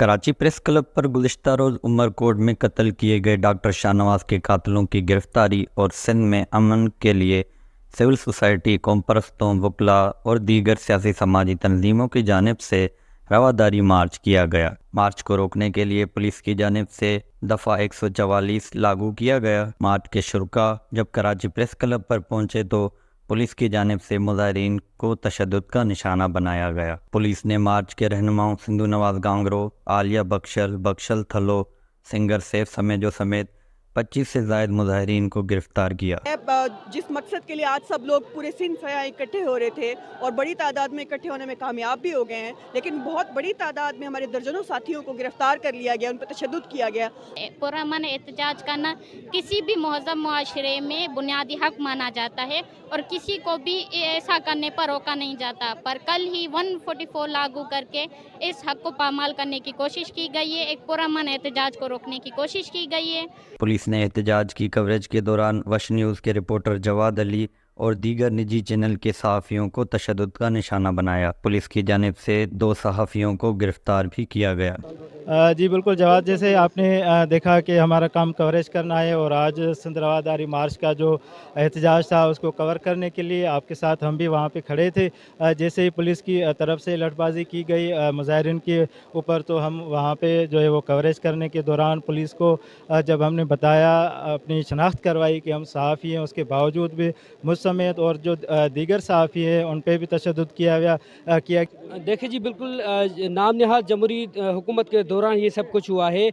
Karachi press club پر گزشتہ روز عمر کوٹ میں قتل کیے گئے ڈاکٹر شاہ نواز کے قاتلوں کی گرفتاری اور سندھ میں امن کے لیے سول سوسائٹی، قوم پرستوں، وکلاء اور دیگر سیاسی سماجی تنظیموں کی جانب سے رواداری مارچ کیا گیا۔ مارچ کو روکنے کے لیے پولیس کی جانب سے دفعہ 144 لاگو کیا گیا۔ مارچ کے شرکاء جب کراچی پریس کلب پر پہنچے تو پولیس کی جانب سے مظاہرین کو تشدد کا نشانہ بنایا گیا۔ پولیس نے مارچ کے رہنماؤں سندھو نواز گانگرو، عالیہ بخشل تھلو، سنگر سیف سمیجو سمیت 25 سے زائد مظاہرین کو گرفتار کیا۔ جس مقصد کے لیے آج سب لوگ پورے سندھ سے اکٹھے ہو رہے تھے اور بڑی تعداد میں اکٹھے ہونے میں کامیاب بھی ہو گئے ہیں، لیکن بہت بڑی تعداد میں ہمارے درجنوں ساتھیوں کو گرفتار کر لیا گیا، ان پر تشدد کیا گیا۔ پرامن احتجاج کرنا کسی بھی مہذب معاشرے میں بنیادی حق مانا جاتا ہے اور کسی کو بھی ایسا کرنے پر روکا نہیں جاتا، پر کل ہی 144 لاگو کر کے اس حق کو پامال کرنے کی کوشش کی گئی ہے، ایک پرامن احتجاج کو روکنے کی کوشش کی گئی ہے۔ پولیس نے احتجاج کی کوریج کے دوران وش نیوز کے رپورٹر جواد علی اور دیگر نجی چینل کے صحافیوں کو تشدد کا نشانہ بنایا۔ پولیس کی جانب سے 2 صحافیوں کو گرفتار بھی کیا گیا۔ جی بالکل جواد، جیسے آپ نے دیکھا کہ ہمارا کام کوریج کرنا ہے اور آج سندھ رواداری مارچ کا جو احتجاج تھا اس کو کور کرنے کے لیے آپ کے ساتھ ہم بھی وہاں پہ کھڑے تھے۔ جیسے ہی پولیس کی طرف سے لٹ بازی کی گئی مظاہرین کے اوپر، تو ہم وہاں پہ جو ہے وہ کوریج کرنے کے دوران پولیس کو جب ہم نے بتایا، اپنی شناخت کروائی کہ ہم صحافی ہیں، اس کے باوجود بھی مجھ سمیت اور جو دیگر صحافی ہیں ان پہ بھی تشدد کیا۔ دیکھیں جی، بالکل نام نہاد جمہوری حکومت کے دوران یہ سب کچھ ہوا ہے۔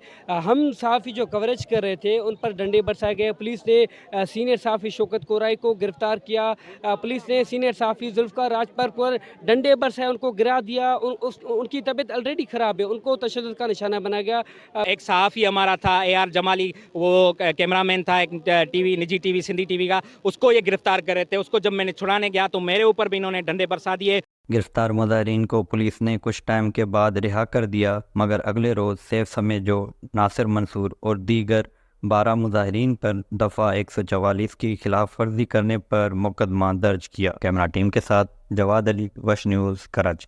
ہم صحافی جو کوریج کر رہے تھے ان پر ڈنڈے برسائے گئے۔ پولیس نے سینئر صحافی شوکت کورائی کو گرفتار کیا۔ پولیس نے سینئر صحافی ذوالفقار راجپر پر ڈنڈے برسائے، ان کو گرا دیا۔ ان کی طبیعت آلریڈی خراب ہے، ان کو تشدد کا نشانہ بنا گیا۔ ایک صحافی ہمارا تھا AR جمالی، وہ کیمرہ مین تھا ایک نجی ٹی وی سندھی TV کا، اس کو یہ گرفتار کر رہے تھے۔ اس کو جب میں نے چھڑانے گیا تو میرے اوپر بھی انہوں نے ڈنڈے برسا دیے۔ گرفتار مظاہرین کو پولیس نے کچھ ٹائم کے بعد رہا کر دیا، مگر اگلے روز سیف سمیجو، ناصر منصور اور دیگر 12 مظاہرین پر دفعہ 144 کی خلاف ورزی کرنے پر مقدمہ درج کیا۔ کیمرہ ٹیم کے ساتھ جواد علی، وش نیوز، کراچی۔